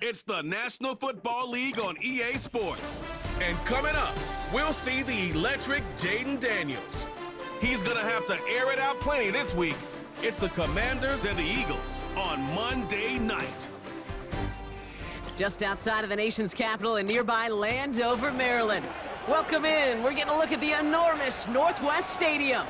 It's the National Football League on EA Sports. And coming up, we'll see the electric Jayden Daniels. He's gonna have to air it out plenty this week. It's the Commanders and the Eagles on Monday night. Just outside of the nation's capital in nearby Landover, Maryland. Welcome in. We're getting a look at the enormous Northwest Stadium.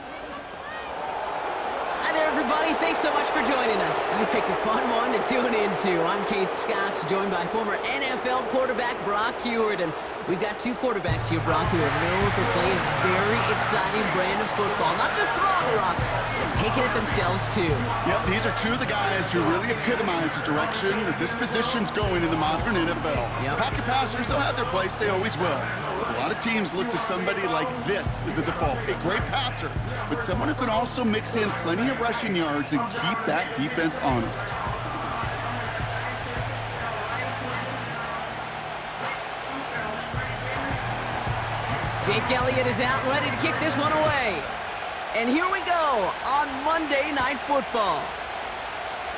Hi there, everybody. Thanks so much for joining us. You picked a fun one to tune into. I'm Kate Scott, joined by former NFL quarterback Brock Huard. And we've got two quarterbacks here, Brock, who are known for playing a very exciting brand of football. Not just throwing the rock, but taking it themselves, too. Yep, these are two of the guys who really epitomize the direction that this position's going in the modern NFL. Yep. Pocket passers, they'll have their place. They always will. A lot of teams look to somebody like this as a default. A great passer, but someone who can also mix in plenty of rushing yards and keep that defense honest. Jake Elliott is out ready to kick this one away. And here we go on Monday Night Football.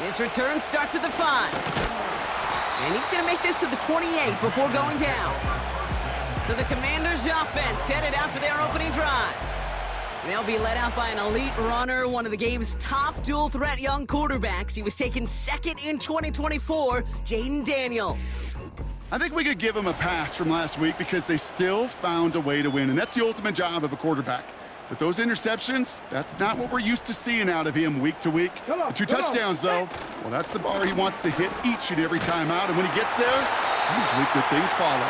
His return starts at the 5. And he's going to make this to the 28 before going down. So the Commanders' offense headed out for their opening drive. They'll be led out by an elite runner, one of the game's top dual-threat young quarterbacks. He was taken second in 2024, Jayden Daniels. I think we could give them a pass from last week because they still found a way to win, and that's the ultimate job of a quarterback. But those interceptions, that's not what we're used to seeing out of him week to week. The 2 touchdowns, though, well, that's the bar he wants to hit each and every time out, and when he gets there, usually good things follow.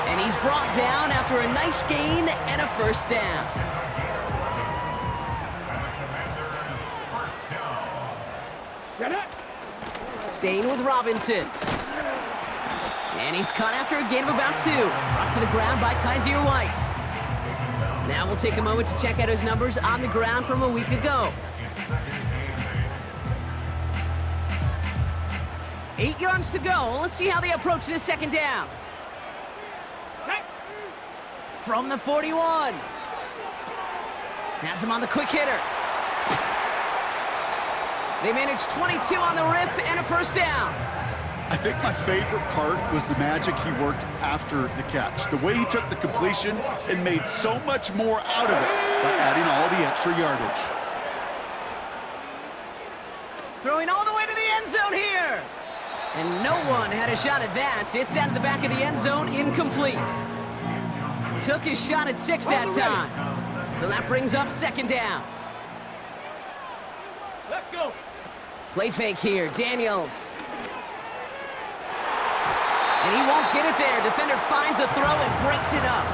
And he's brought down after a nice gain and a first down. Staying with Robinson. And he's caught after a gain of about 2. Brought to the ground by Kyzir White. Now we'll take a moment to check out his numbers on the ground from a week ago. 8 yards to go. Let's see how they approach this second down. From the 41. Has him on the quick hitter. They managed 22 on the rip and a first down. I think my favorite part was the magic he worked after the catch. The way he took the completion and made so much more out of it by adding all the extra yardage. Throwing all the way to the end zone here. And no one had a shot at that. It's out of the back of the end zone, incomplete. Took his shot at 6 that time. So that brings up second down. Let's go. Play fake here, Daniels. And he won't get it there. Defender finds a throw and breaks it up.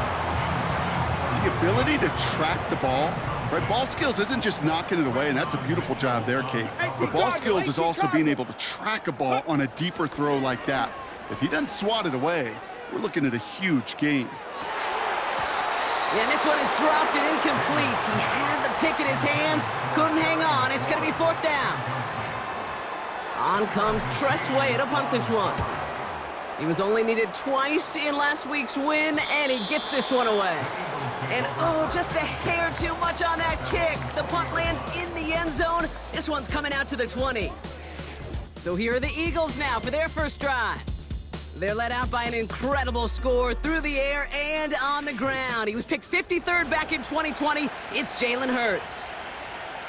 The ability to track the ball, right? Ball skills isn't just knocking it away, and that's a beautiful job there, Kate. But ball skills is also being able to track a ball on a deeper throw like that. If he doesn't swat it away, we're looking at a huge gain. Yeah, and this one is dropped and incomplete. He had the pick in his hands, couldn't hang on. It's going to be 4th down. On comes Tressway to punt this one. He was only needed twice in last week's win, and he gets this one away. And, oh, just a hair too much on that kick. The punt lands in the end zone. This one's coming out to the 20. So here are the Eagles now for their first drive. They're led out by an incredible score through the air and on the ground. He was picked 53rd back in 2020. It's Jalen Hurts.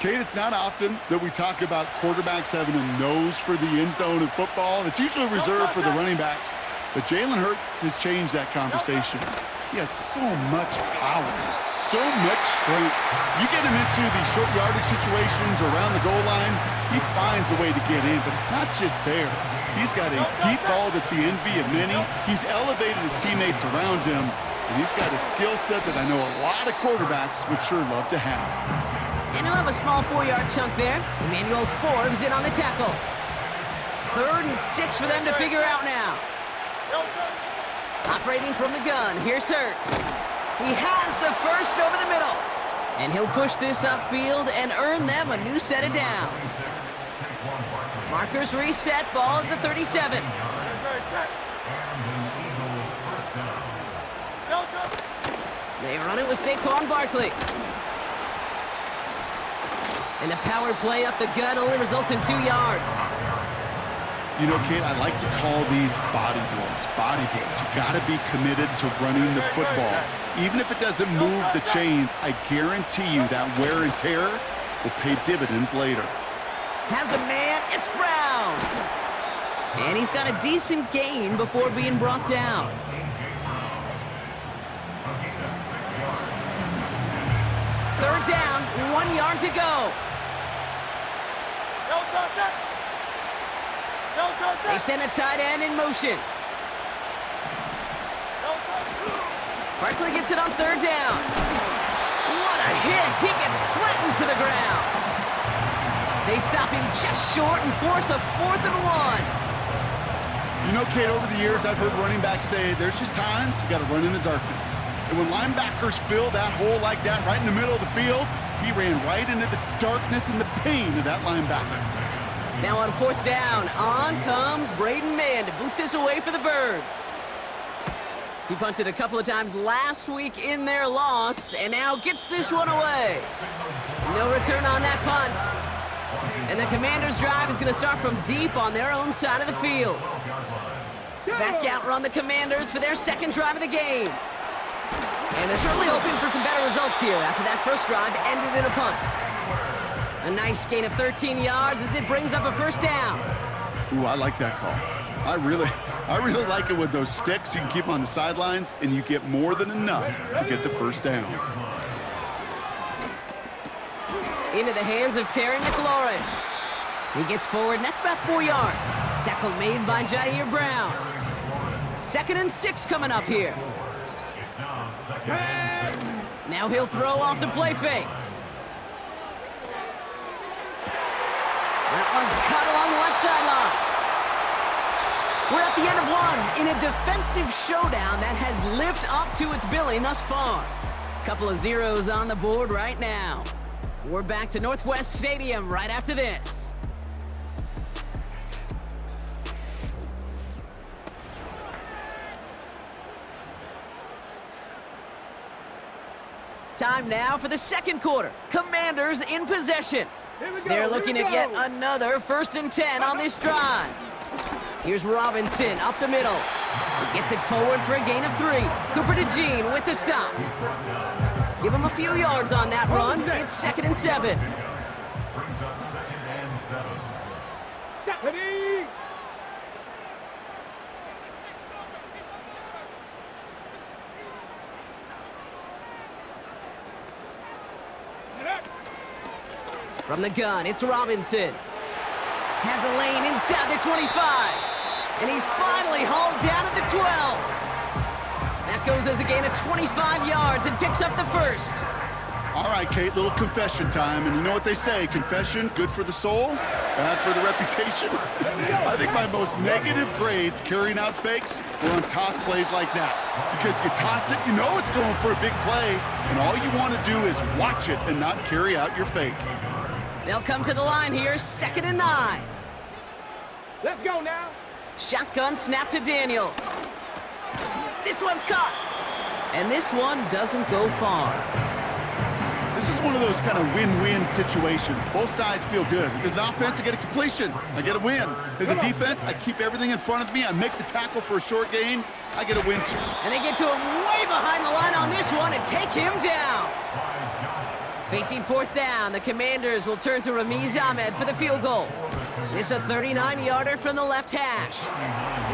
Kate, it's not often that we talk about quarterbacks having a nose for the end zone in football. It's usually reserved for the running backs. But Jalen Hurts has changed that conversation. He has so much power, so much strength. You get him into these short yardage situations around the goal line, he finds a way to get in, but it's not just there. He's got a deep ball that's the envy of many. He's elevated his teammates around him, and he's got a skill set that I know a lot of quarterbacks would sure love to have. And he'll have a small 4-yard chunk there. Emmanuel Forbes in on the tackle. 3rd and 6 for them to figure out now. Operating from the gun, here's Hurts. He has the first over the middle. And he'll push this upfield and earn them a new set of downs. Markers reset, ball at the 37. They run it with Saquon Barkley. And the power play up the gut only results in 2 yards. You know, Kate, I like to call these body blows. Body blows. You got to be committed to running the football. Even if it doesn't move the chains, I guarantee you that wear and tear will pay dividends later. Has a man, it's Brown. And he's got a decent gain before being brought down. Third down, 1 yard to go. They send a tight end in motion. Barkley gets it on third down. What a hit! He gets flattened to the ground. They stop him just short and force a 4th and 1. You know, Kate, over the years, I've heard running backs say there's just times you got to run in the darkness. And when linebackers fill that hole like that right in the middle of the field, he ran right into the darkness and the pain of that linebacker. Now on 4th down, on comes Braden Mann to boot this away for the Birds. He punted a couple of times last week in their loss, and now gets this one away. No return on that punt. And the Commanders' drive is going to start from deep on their own side of the field. Back out run the Commanders for their second drive of the game. And they're certainly hoping for some better results here after that first drive ended in a punt. A nice gain of 13 yards as it brings up a first down. Ooh, I like that call. I really like it with those sticks. You can keep them on the sidelines, and you get more than enough to get the first down. Into the hands of Terry McLaurin. He gets forward, and that's about 4 yards. Tackle made by Jair Brown. 2nd and 6 coming up here. Now he'll throw off the play fake. That one's cut along the left sideline. We're at the end of one in a defensive showdown that has lived up to its billing thus far. Couple of zeros on the board right now. We're back to Northwest Stadium right after this. Time now for the second quarter. Commanders in possession. They're looking at yet another 1st and 10 on this drive. Here's Robinson up the middle. He gets it forward for a gain of 3. Cooper DeJean with the stop. Give him a few yards on that run. It's 2nd and 7. From the gun, it's Robinson. Has a lane inside the 25. And he's finally hauled down at the 12. That goes as a gain of 25 yards and picks up the first. All right, Kate, little confession time. And you know what they say, confession, good for the soul, bad for the reputation. I think my most negative grades carrying out fakes were on toss plays like that. Because you toss it, you know it's going for a big play, and all you want to do is watch it and not carry out your fake. They'll come to the line here, 2nd and 9. Let's go now. Shotgun snap to Daniels. This one's caught. And this one doesn't go far. This is one of those kind of win-win situations. Both sides feel good. As an offense, I get a completion. I get a win. As a defense, I keep everything in front of me. I make the tackle for a short gain. I get a win, too. And they get to him way behind the line on this one and take him down. Facing 4th down, the Commanders will turn to Ramiz Ahmed for the field goal. This is a 39-yarder from the left hash.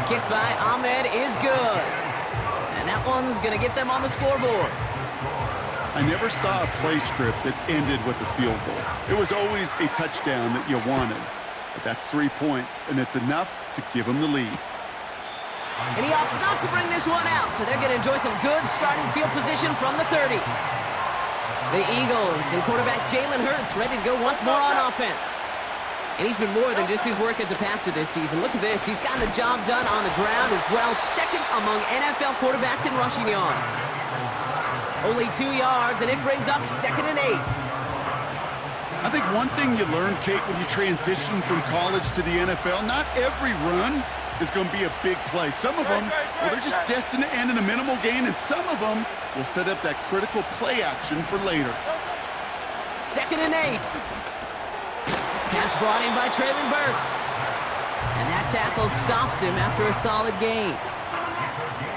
The kick by Ahmed is good. And that one's going to get them on the scoreboard. I never saw a play script that ended with a field goal. It was always a touchdown that you wanted. But that's 3 points, and it's enough to give them the lead. And he opts not to bring this one out, so they're going to enjoy some good starting field position from the 30. The Eagles and quarterback Jalen Hurts ready to go once more on offense. And he's been more than just his work as a passer this season. Look at this. He's gotten the job done on the ground as well. 2nd among NFL quarterbacks in rushing yards. Only 2 yards, and it brings up 2nd and 8. I think one thing you learn, Kate, when you transition from college to the NFL, not every run is going to be a big play. Some of them, well, they're just destined to end in a minimal gain, and some of them will set up that critical play action for later. 2nd and 8. Pass brought in by Treylon Burks. And that tackle stops him after a solid gain.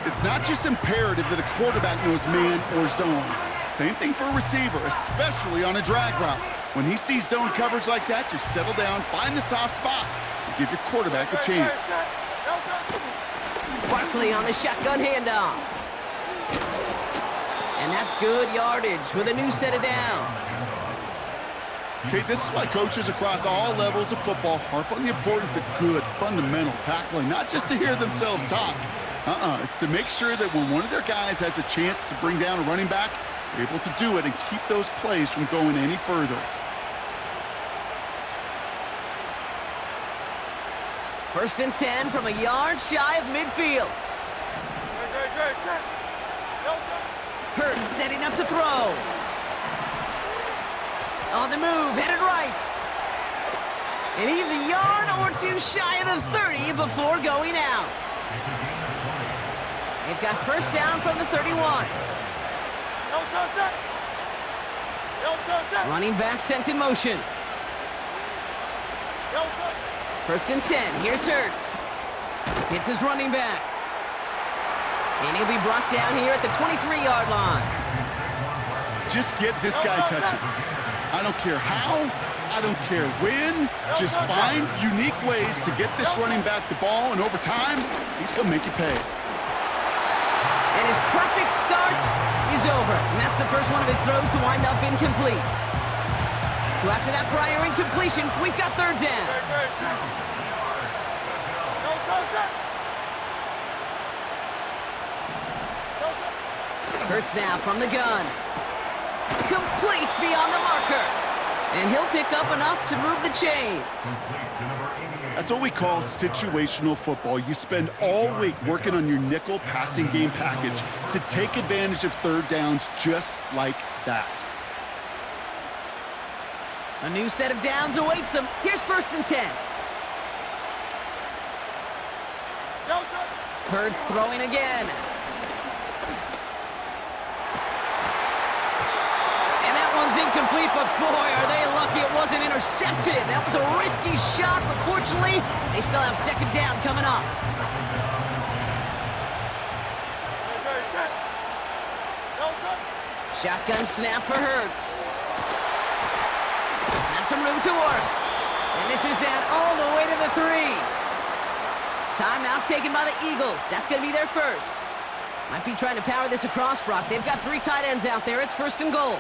It's not just imperative that a quarterback knows man or zone. Same thing for a receiver, especially on a drag route. When he sees zone coverage like that, just settle down, find the soft spot, and give your quarterback a chance. Barkley on the shotgun handoff. And that's good yardage with a new set of downs. Okay, this is why coaches across all levels of football harp on the importance of good, fundamental tackling, not just to hear themselves talk. It's to make sure that when one of their guys has a chance to bring down a running back, they're able to do it and keep those plays from going any further. First and 10 from a yard shy of midfield. Hurts setting up to throw. On the move, headed right. And he's a yard or two shy of the 30 before going out. They've got first down from the 31. Running back sent in motion. First and 10, here's Hurts. Hits his running back. And he'll be brought down here at the 23-yard line. Just get this guy touches. I don't care how, I don't care when, just find unique ways to get this running back the ball, and over time, he's gonna make you pay. And his perfect start is over. And that's the first one of his throws to wind up incomplete. So after that prior incompletion, we've got third down. Hurts now from the gun. Complete beyond the marker. And he'll pick up enough to move the chains. That's what we call situational football. You spend all week working on your nickel passing game package to take advantage of third downs just like that. A new set of downs awaits him. Here's first and 10. Hurts throwing again. And that one's incomplete, but boy, are they lucky it wasn't intercepted. That was a risky shot, but fortunately, they still have second down coming up. Shotgun snap for Hurts. Has some room to work. And this is down all the way to the 3. Timeout taken by the Eagles. That's going to be their first. Might be trying to power this across, Brock. They've got 3 tight ends out there. It's first and goal.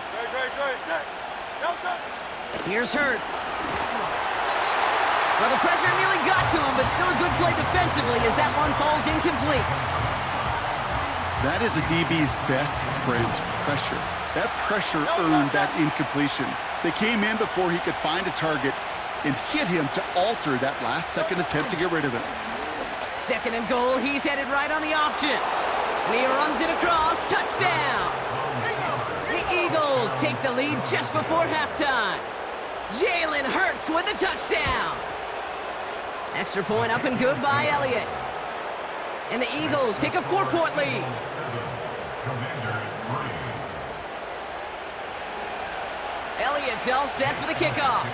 Here's Hurts. Well, the pressure nearly got to him, but still a good play defensively as that one falls incomplete. That is a DB's best friend, pressure. That pressure earned that incompletion. They came in before he could find a target and hit him to alter that last-second attempt to get rid of it. Second and goal, he's headed right on the option. And he runs it across, touchdown! The Eagles take the lead just before halftime. Jalen Hurts with the touchdown. Extra point up and good by Elliott. And the Eagles take a 4-point lead. Elliott's all set for the kickoff.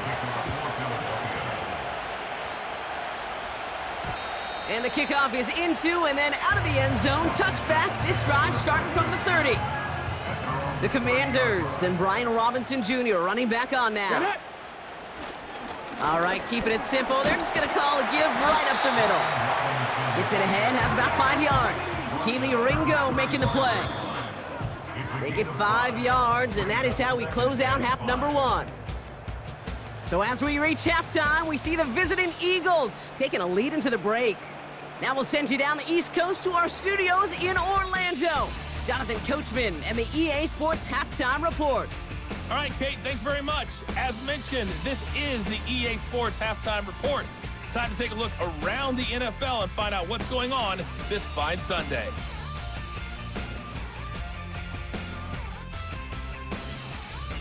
And the kickoff is into and then out of the end zone. Touchback, this drive starting from the 30. The Commanders and Brian Robinson Jr. running back on now. All right, keeping it simple. They're just going to call a give right up the middle. Gets it ahead, has about 5 yards. Keely Ringo making the play. They get 5 yards, and that is how we close out half number 1. So as we reach halftime, we see the visiting Eagles taking a lead into the break. Now we'll send you down the East Coast to our studios in Orlando. Jonathan Coachman and the EA Sports Halftime Report. All right, Kate, thanks very much. As mentioned, this is the EA Sports Halftime Report. Time to take a look around the NFL and find out what's going on this fine Sunday.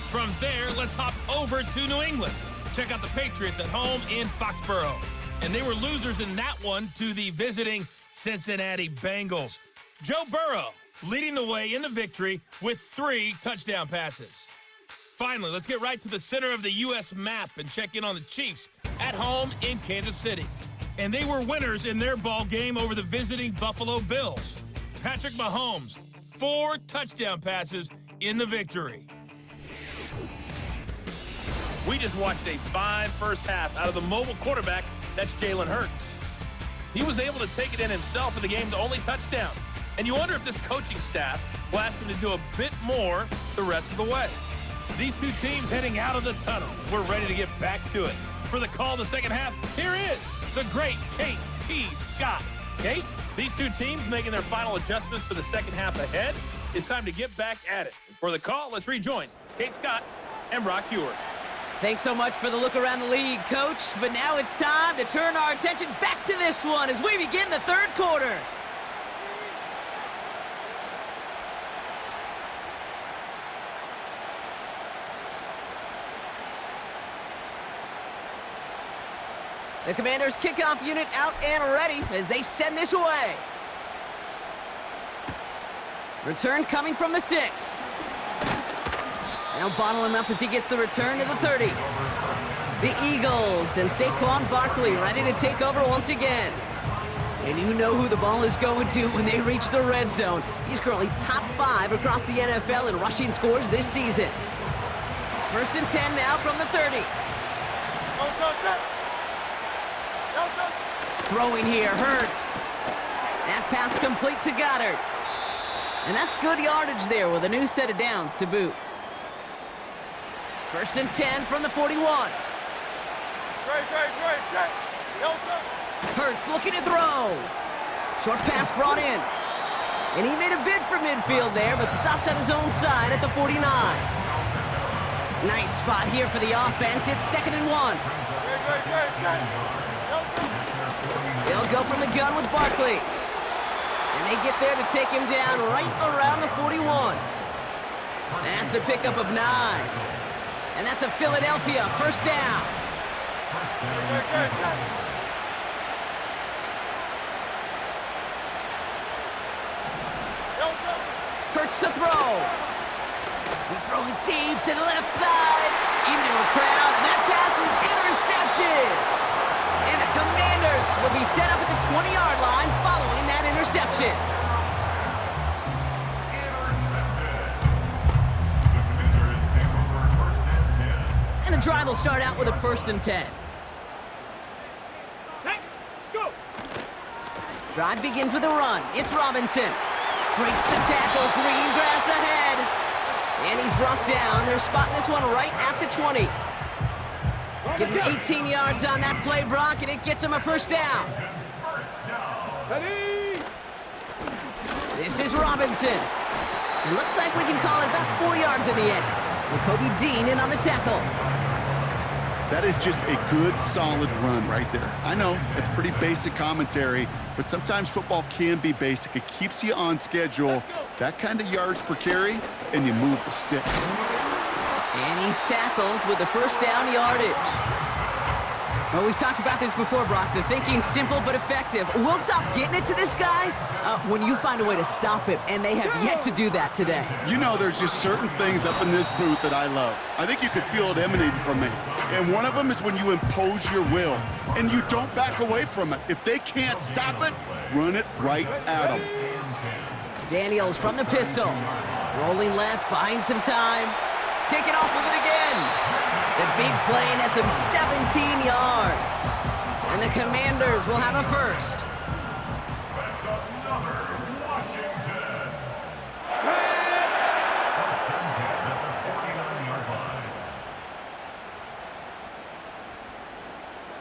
From there, let's hop over to New England. Check out the Patriots at home in Foxborough. And they were losers in that one to the visiting Cincinnati Bengals. Joe Burrow leading the way in the victory with 3 touchdown passes. Finally, let's get right to the center of the U.S. map and check in on the Chiefs at home in Kansas City. And they were winners in their ball game over the visiting Buffalo Bills. Patrick Mahomes, 4 touchdown passes in the victory. We just watched a fine first half out of the mobile quarterback, that's Jalen Hurts. He was able to take it in himself for the game's only touchdown. And you wonder if this coaching staff will ask him to do a bit more the rest of the way. These two teams heading out of the tunnel. We're ready to get back to it. For the call of the second half, here is the great Kate T. Scott. Kate, these two teams making their final adjustments for the second half ahead. It's time to get back at it. For the call, let's rejoin Kate Scott and Brock Huard. Thanks so much for the look around the league, Coach. But now it's time to turn our attention back to this one as we begin the third quarter. The Commanders' kickoff unit out and ready as they send this away. Return coming from the 6. Now bottle him up as he gets the return to the 30. The Eagles and Saquon Barkley ready to take over once again. And you know who the ball is going to when they reach the red zone. He's currently top 5 across the NFL in rushing scores this season. 1st and 10 now from the 30. Throwing here, Hurts. That pass complete to Goddard. And that's good yardage there with a new set of downs to boot. 1st and 10 from the 41. Hurts looking to throw. Short pass brought in. And he made a bid for midfield there, but stopped on his own side at the 49. Nice spot here for the offense. It's 2nd and 1. They'll go from the gun with Barkley. And they get there to take him down right around the 41. That's a pickup of 9. And that's a Philadelphia 1st down. Hurts to throw. He's throwing deep to the left side. Into a crowd, and that pass is intercepted. And the Commanders will be set up at the 20-yard line following that interception. And the drive will start out with a 1st and 10. Go. Drive begins with a run. It's Robinson. Breaks the tackle. Green grass ahead. And he's brought down. They're spotting this one right at the 20. Give him 18 yards on that play, Brock, and it gets him a 1st down. Ready. This is Robinson. It looks like we can call it about 4 yards in the end. With Kobe Dean in on the tackle. That is just a good, solid run right there. I know, it's pretty basic commentary, but sometimes football can be basic. It keeps you on schedule, that kind of yards per carry, and you move the sticks. And he's tackled with the 1st down yardage. Well, we've talked about this before, Brock. The thinking's simple but effective. We'll stop getting it to this guy when you find a way to stop him, and they have yet to do that today. You know, there's just certain things up in this booth that I love. I think you could feel it emanating from me. And one of them is when you impose your will, and you don't back away from it. If they can't stop it, run it right at them. Daniels from the pistol. Rolling left, buying some time. Taking off with it again. The big play nets him 17 yards. And the Commanders will have a 1st.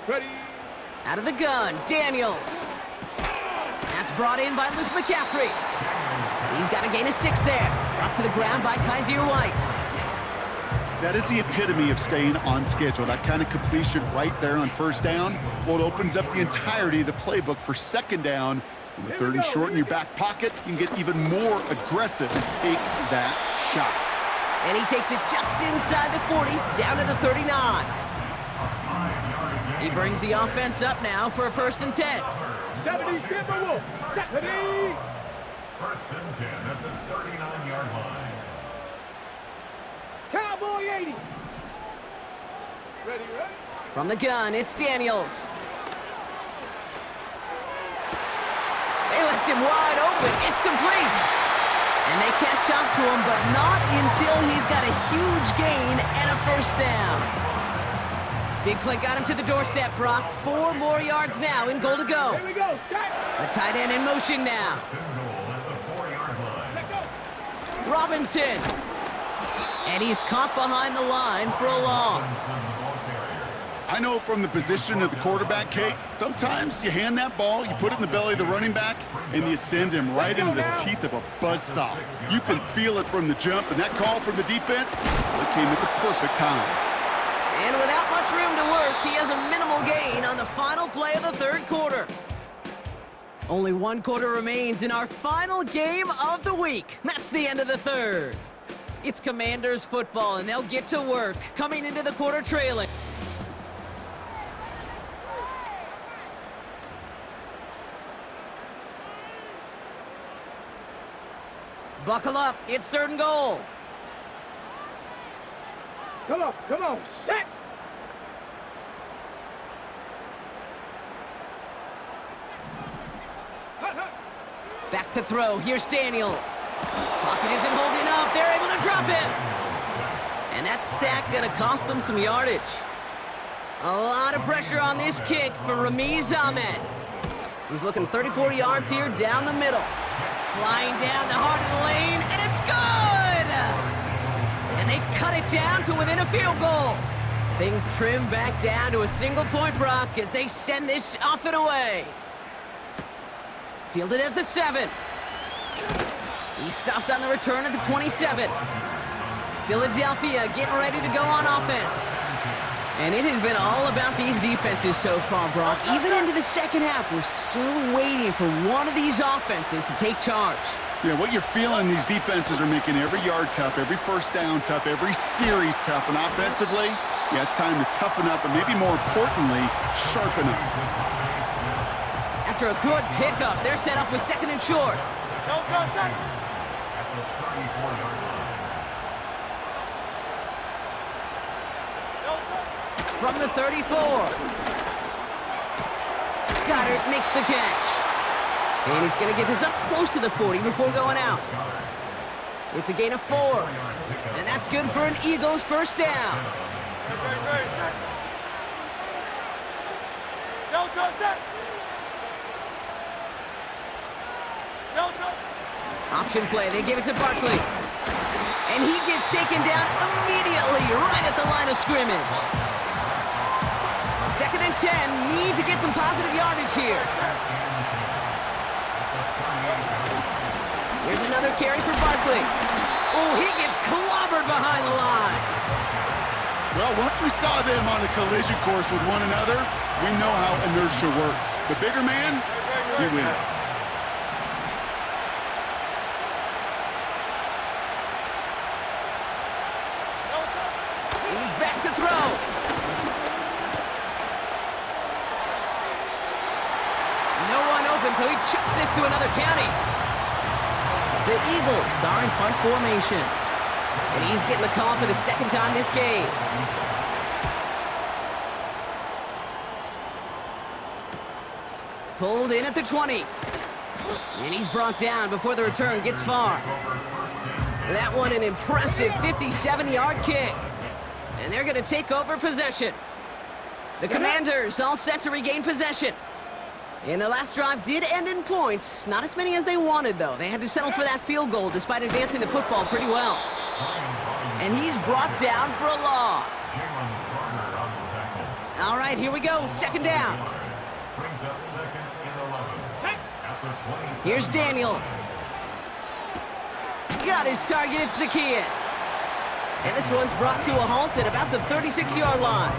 Ready. Out of the gun, Daniels. That's brought in by Luke McCaffrey. He's got a gain of 6 there. Brought to the ground by Kaiser White. That is the epitome of staying on schedule. That kind of completion right there on 1st down. Well, it opens up the entirety of the playbook for 2nd down. On the 3rd and short in your back pocket, you can get even more aggressive and take that shot. And he takes it just inside the 40, down to the 39. He brings the offense up now for a 1st and 10. 70, Timberwolf. 70. 1st and 10 at the 39-yard line. Cowboy 80. Ready. From the gun, it's Daniels. They left him wide open. It's complete. And they catch up to him, but not until he's got a huge gain and a first down. Big play got him to the doorstep, Brock. 4 more yards now in goal to go. Here we go. Jack. A tight end in motion now. Goal at the 4-yard line. Let go. Robinson. And he's caught behind the line for a loss. I know from the position of the quarterback, Kate, sometimes you hand that ball, you put it in the belly of the running back, and you send him right into the teeth of a buzzsaw. You can feel it from the jump, and that call from the defense, it came at the perfect time. And without much room to work, he has a minimal gain on the final play of the third quarter. Only 1 quarter remains in our final game of the week. That's the end of the third. It's Commanders football, and they'll get to work, coming into the quarter trailing. Buckle up, it's 3rd and goal. Come on. Set. Back to throw, here's Daniels. Pocket isn't holding up, they're able to drop him. And that sack gonna cost them some yardage. A lot of pressure on this kick for Ramiz Ahmed. He's looking 34 yards here down the middle. Flying down the heart of the lane, and it's good! And they cut it down to within a field goal. Things trim back down to a single point, Brock, as they send this off and away. Fielded at the 7. He's stopped on the return at the 27. Philadelphia getting ready to go on offense. And it has been all about these defenses so far, Brock. Even into the second half, we're still waiting for one of these offenses to take charge. Yeah, what you're feeling, these defenses are making every yard tough, every first down tough, every series tough. And offensively, yeah, it's time to toughen up and maybe more importantly, sharpen up. After a good pickup, they're set up with 2nd and short. Don't go, Jack. At the 34-yard line. From the 34. Goddard makes the catch. And he's going to get this up close to the 40 before going out. It's a gain of 4. And that's good for an Eagles first down. Don't go, Jack. Don't go. Option play, they give it to Barkley. And he gets taken down immediately right at the line of scrimmage. 2nd and 10, need to get some positive yardage here. Here's another carry for Barkley. Oh, he gets clobbered behind the line. Well, once we saw them on a collision course with one another, we know how inertia works. The bigger man, he wins. He's back to throw. No one open, so he chucks this to another county. The Eagles are in punt formation. And he's getting the call for the 2nd time this game. Pulled in at the 20. And he's brought down before the return gets far. That one an impressive 57-yard kick. And they're going to take over possession. The Commanders all set to regain possession. And their last drive did end in points. Not as many as they wanted, though. They had to settle for that field goal despite advancing the football pretty well. And he's brought down for a loss. All right, here we go. 2nd down. Brings up 2nd and 11. At the 27. Here's Daniels. Got his target at Zacchaeus. And this one's brought to a halt at about the 36-yard line.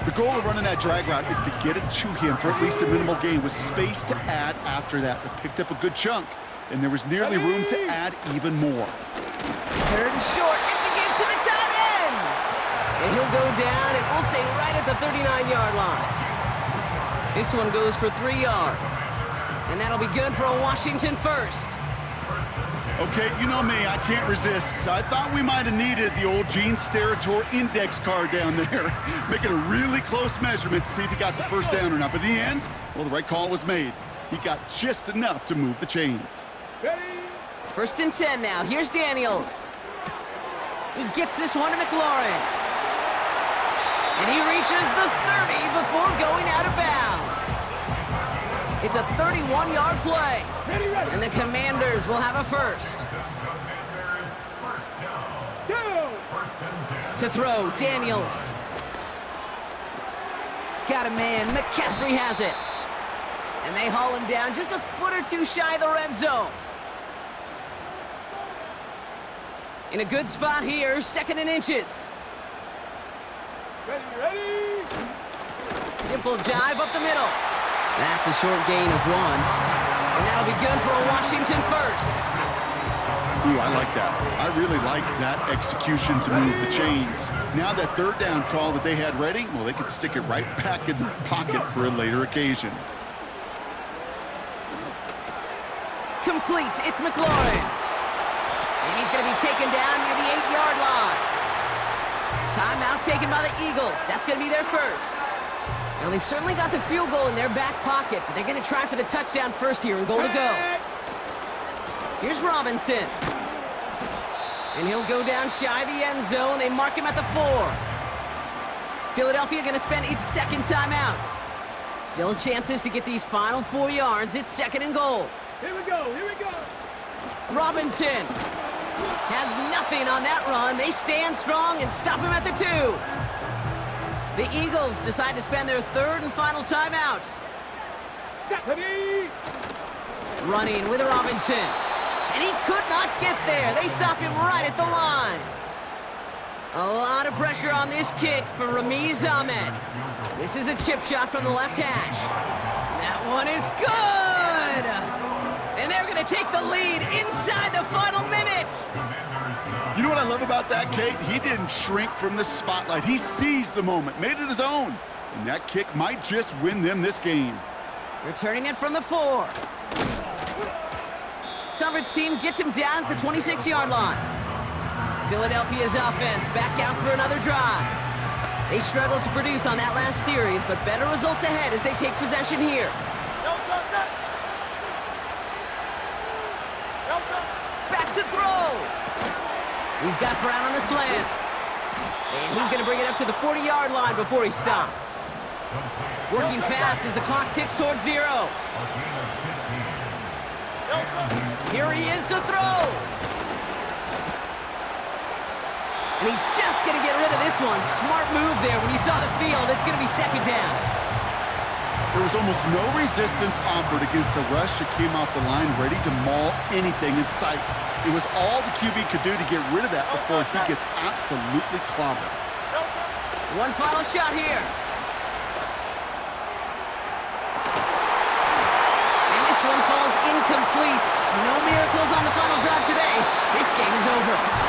The goal of running that drag route is to get it to him for at least a minimal gain with space to add after that. They picked up a good chunk, and there was nearly room to add even more. 3rd and short. It's a gift to the tight end. And he'll go down, and we'll say right at the 39-yard line. This one goes for 3 yards. And that'll be good for a Washington first. Okay, you know me, I can't resist. I thought we might have needed the old Gene Steratore index card down there, making a really close measurement to see if he got the first down or not. But in the end, well, the right call was made. He got just enough to move the chains. Ready? 1st and 10 now. Here's Daniels. He gets this one to McLaurin. And he reaches the 30 before going out of bounds. It's a 31-yard play. Ready, ready. And the Commanders will have a first. Commanders first down. Go. First and 10. To throw, Daniels. Got a man, McCaffrey has it. And they haul him down just a foot or two shy of the red zone. In a good spot here, 2nd and inches. Ready, ready. Simple dive up the middle. That's a short gain of 1. And that'll be good for a Washington first. Ooh, I like that. I really like that execution to move the chains. Now that 3rd down call that they had ready, well, they could stick it right back in their pocket for a later occasion. Complete, it's McLaurin. And he's going to be taken down near the 8-yard line. Timeout taken by the Eagles. That's going to be their first. Now, they've certainly got the field goal in their back pocket, but they're going to try for the touchdown first here and goal to go. Here's Robinson. And he'll go down shy of the end zone. They mark him at the 4. Philadelphia going to spend its 2nd timeout. Still chances to get these final 4 yards. It's 2nd and goal. Here we go, here we go. Robinson has nothing on that run. They stand strong and stop him at the 2. The Eagles decide to spend their 3rd and final timeout. Ready. Running with Robinson. And he could not get there. They stop him right at the line. A lot of pressure on this kick for Ramiz Ahmed. This is a chip shot from the left hash. That one is good! And they're going to take the lead inside the final minute. You know what I love about that, Kate? He didn't shrink from the spotlight. He seized the moment, made it his own. And that kick might just win them this game. Returning it from the 4. Coverage team gets him down at the 26-yard line. Philadelphia's offense back out for another drive. They struggled to produce on that last series, but better results ahead as they take possession here. Back to throw. He's got Brown on the slant. And he's going to bring it up to the 40-yard line before he stopped. Working fast as the clock ticks towards 0. Here he is to throw. And he's just going to get rid of this one. Smart move there. When you saw the field, it's going to be 2nd down. There was almost no resistance offered against a rush that came off the line ready to maul anything in sight. It was all the QB could do to get rid of that before he gets absolutely clobbered. One final shot here. And this one falls incomplete. No miracles on the final drive today. This game is over.